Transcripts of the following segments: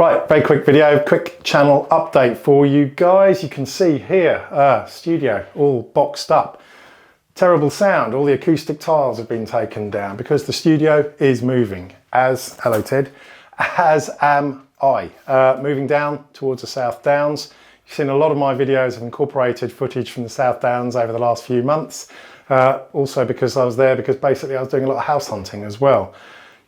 Right, very quick video, quick channel update for you guys. You can see here, studio all boxed up. Terrible sound, all the acoustic tiles have been taken down because the studio is moving, hello Ted, as am I. Moving down towards the South Downs. You've seen a lot of my videos have incorporated footage from the South Downs over the last few months. Also because I was there, because basically I was doing a lot of house hunting as well.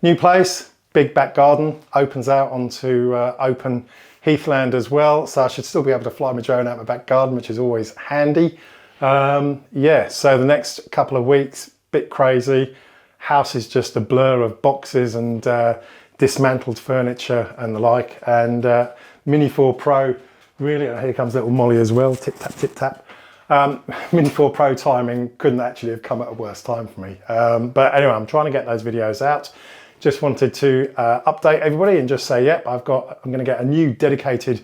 New place. Big back garden, opens out onto open heathland as well, so I should still be able to fly my drone out my back garden, which is always handy. Yeah, so the next couple of weeks, bit crazy. House is just a blur of boxes and dismantled furniture and the like. And Mini 4 Pro, really, here comes little Molly as well, tip tap, tip tap. Mini 4 Pro timing couldn't actually have come at a worse time for me. But anyway, I'm trying to get those videos out. Just wanted to update everybody and just say, yep, I'm going to get a new dedicated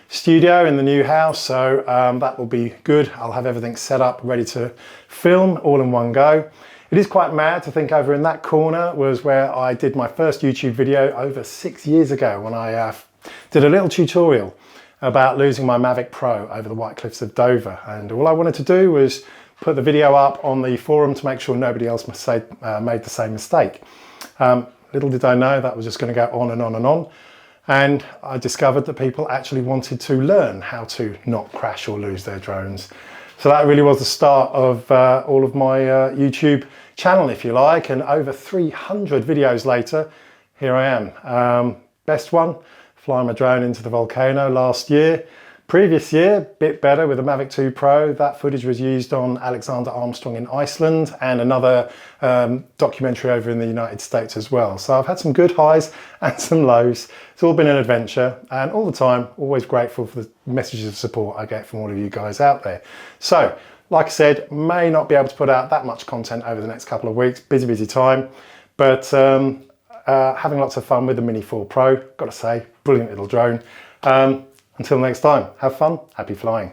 studio in the new house, so that will be good. I'll have everything set up, ready to film all in one go. It is quite mad to think over in that corner was where I did my first YouTube video over 6 years ago, when I did a little tutorial about losing my Mavic Pro over the White Cliffs of Dover. And all I wanted to do was put the video up on the forum to make sure nobody else made the same mistake. Little did I know that was just going to go on and on and on. And I discovered that people actually wanted to learn how to not crash or lose their drones. So that really was the start of all of my YouTube channel, if you like. And over 300 videos later, here I am. Best one, flying my drone into the volcano last year. Previous year, bit better with the Mavic 2 Pro. That footage was used on Alexander Armstrong in Iceland and another documentary over in the United States as well. So I've had some good highs and some lows. It's all been an adventure, and all the time, always grateful for the messages of support I get from all of you guys out there. So, like I said, may not be able to put out that much content over the next couple of weeks. Busy time. But having lots of fun with the Mini 4 Pro. Got to say, brilliant little drone. Until next time, have fun, happy flying.